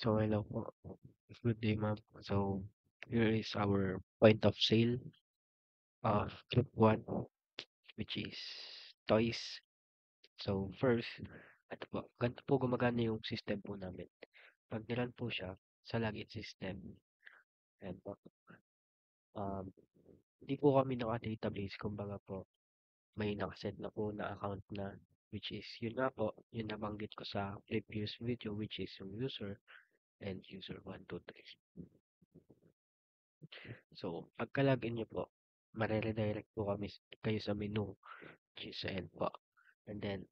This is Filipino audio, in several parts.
So hello po. Good day, ma'am. So here is our point of sale of Trip 1, which is toys. So first, ito po, ganito po gumagana yung system po namin. Pag nilan po siya sa login system, and po, um, hindi po kami naka-database, kumbaga po, may nakaset na po na account na, which is, yun nga po, yun nabanggit ko sa previous video, which is yung user and user 1, 2, 3. So, pagka-login niyo po, mare-redirect po kayo sa menu, which is ayan po. And then,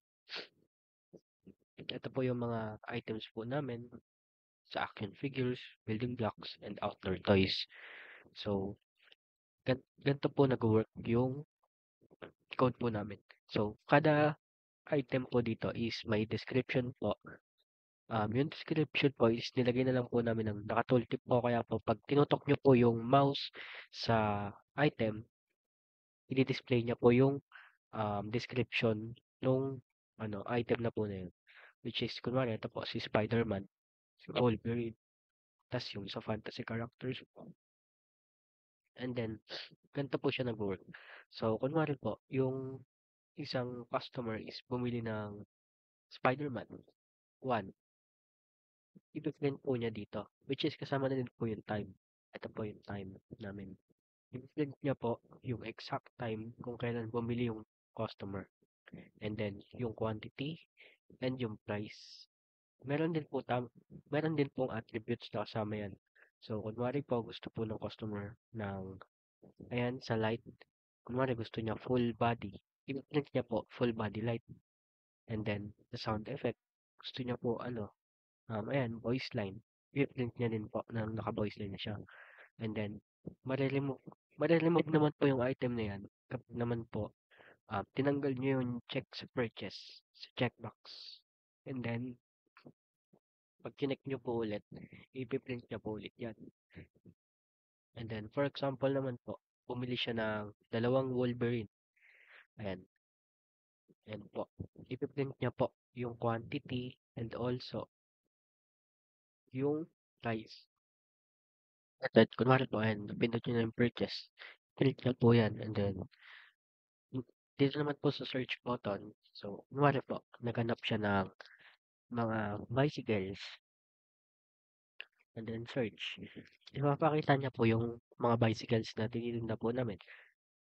ito po yung mga items po namin sa action figures, building blocks, and outdoor toys. So, ganito po nag-work yung code po namin. So, kada item po dito is may description po. Yung description po is nilagay na lang po namin ng naka-tooltip po. Kaya po, pag tinutok nyo po yung mouse sa item, i-display niya po yung description nung item na po na yun. Which is, kunwari, ito po, si Spider-Man, si Wolverine, tas yung sa fantasy characters po. And then, ganito po siya nag-work. So, kunwari po, yung isang customer is bumili ng Spider-Man 1, i-print po niya dito. Which is, kasama na din po yung time. Ito po yung time namin. I-print niya po yung exact time kung kailan bumili yung customer. And then, yung quantity and yung price. Meron din po meron din pong attributes na kasama yan. So, kunwari po gusto po ng customer ng, ayan, sa light, kunwari gusto niya full body, i-print niya po full body light. And then, the sound effect, gusto niya po ayan, voice line, i-print niya din po na naka-voice line na siya. And then, mare-remove, mare-remove naman po yung item na yan kapag naman po, tinanggal niyo yung check sa purchase, sa checkbox. And then, pag kinek nyo po ulit, ipiprint niya po ulit yan. And then, for example naman po, bumili siya ng dalawang Wolverine. Ayan. Ayan po. Ipiprint niya po yung quantity and also yung price. And then, kunwari po, ayan, napindot nyo na yung purchase. Print niya po yan. And then, dito naman po sa search button, so, kunwari po, naghanap siya ng mga bicycles. And then, search. Ipapakita niya po yung mga bicycles na tinitinda po namin.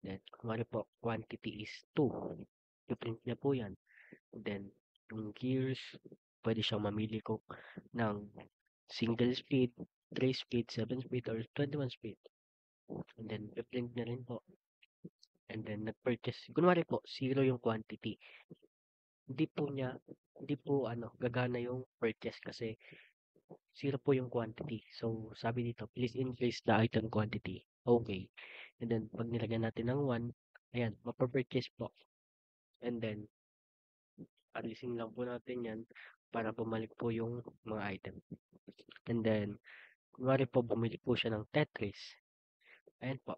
Then, kunwari po, quantity is 2. I-print niya po yan. Then, yung gears, pwede siyang mamili ko ng single speed, 3 speed, 7 speed, or 21 speed. And then, i-print niya rin po. And then, nag-purchase. Kunwari po, 0 yung quantity. Hindi po, gagana yung purchase kasi 0 po yung quantity. So, sabi dito, please increase the item quantity. Okay. And then, pag nilagyan natin ng 1, ayan, mapapurchase po. And then, alisin lang po natin yan para bumalik po yung mga item. And then, kunwari po, bumili po siya ng Tetris. Ayan po.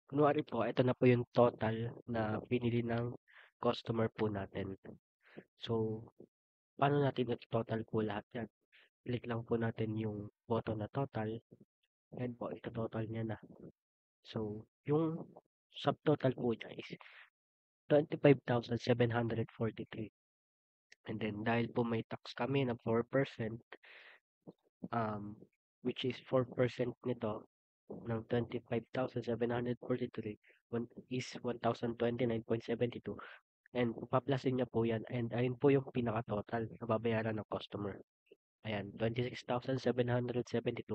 Kunwari po, ito na po yung total na pinili ng customer po natin. So, paano natin ito-total po lahat yan? Click lang po natin yung button na total. Ayan po, ito-total niya na. So, yung subtotal po niya is 25,743. And then, dahil po may tax kami na 4%, which is 4% nito ng 25,743 is 1,029.72, and paplasin niya po yan, and ayun po yung pinaka-total na babayaran ng customer. Ayan, 26,772.72.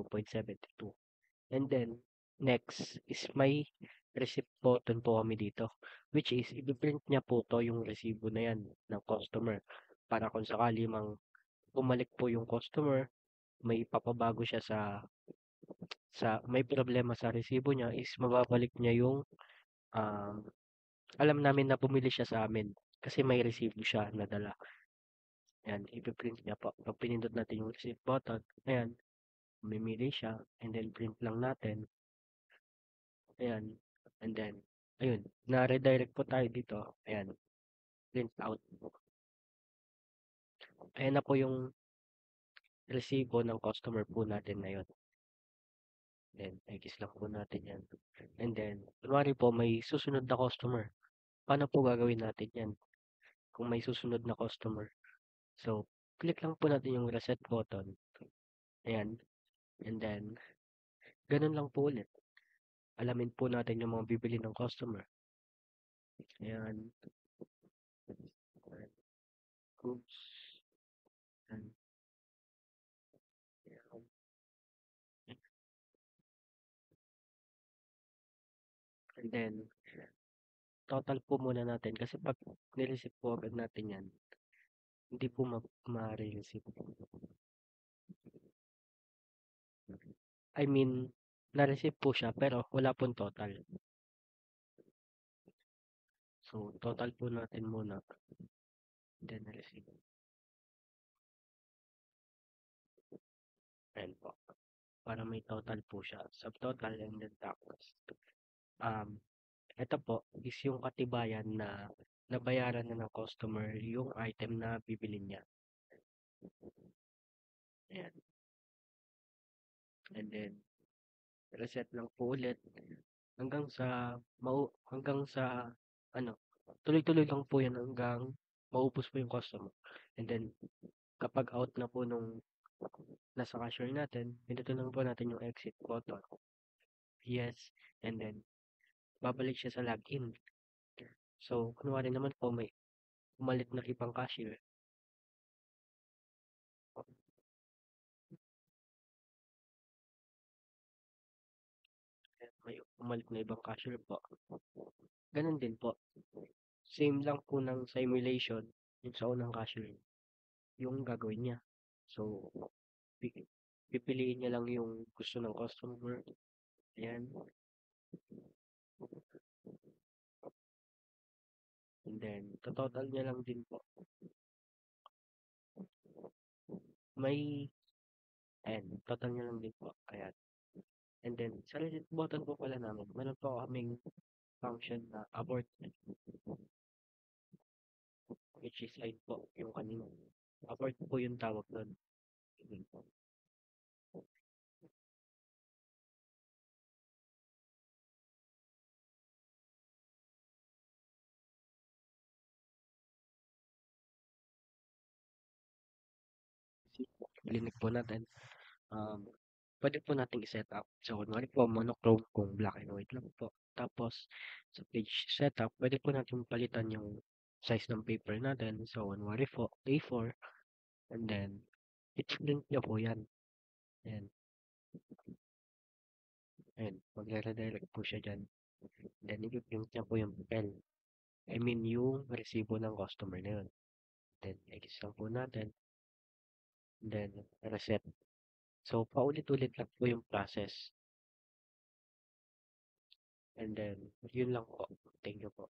And then, next is may receipt button po kami dito, which is i-print niya po to yung resibo na yan ng customer para kung sakali mang bumalik po yung customer, may papabago siya may problema sa resibo niya, is mababalik niya yung um, alam namin na bumili siya sa amin kasi may resibo siya na dala. Ayan, ipiprint niya po. Pag pinindot natin yung receipt button, ayan, mamimili siya, and then print lang natin. Ayan, and then, ayun, na-redirect po tayo dito. Ayan, print out. Ayan na po yung resibo ng customer po natin na yun. Then, X lang po natin yan. And then, kunwari po may susunod na customer. Paano po gagawin natin yan kung may susunod na customer? So, click lang po natin yung reset button. Ayan. And then, ganun lang po ulit. Alamin po natin yung mga bibili ng customer. Ayan. Oops. Ayan. And then, total po muna natin. Kasi pag nireceive po agad natin yan, hindi po ma-receive. I mean, na-receive po siya pero wala pong total. So, total po natin muna. Then, receive. Ayan po. Para may total po siya. Subtotal and then tax. Um, ito po is yung katibayan na nabayaran na ng customer yung item na bibili niya. Ayan. And then, reset lang po ulit hanggang sa hanggang sa ano, tuloy-tuloy lang po 'yan hanggang maubos po yung customer. And then kapag out na po nung nasa cashier natin, pindutin lang po natin yung exit button. Yes, and then babalik siya sa login. So, kunwari naman po may umalit na ibang cashier. May umalit na ibang cashier po. Ganun din po. Same lang po ng simulation yung sa unang cashier yung gagawin niya. So, pipiliin niya lang yung gusto ng customer. Ayan. And then, total niya lang din po. May, ayan, total niya lang din po. Ayan. And then, sa reset button po pala namin, meron po kaming function na abort, which is like po, yung kanina. Abort po yung tawag doon. Linig po natin. Um, pwede po nating i-set up. So, kunwari po, monochrome kung black and white lang po. Tapos, sa page setup, pwede po natin palitan yung size ng paper natin. So, kunwari po, A4, and then, i-print nyo po yan. Ayan, ayan, magre-redirect po siya dyan. Then, i-print niya po yung papel. I mean, yung resibo ng customer na yun. Then, X lang po natin. Then, reset. So, paulit-ulit lang po yung process. And then, yun lang po. Thank you po.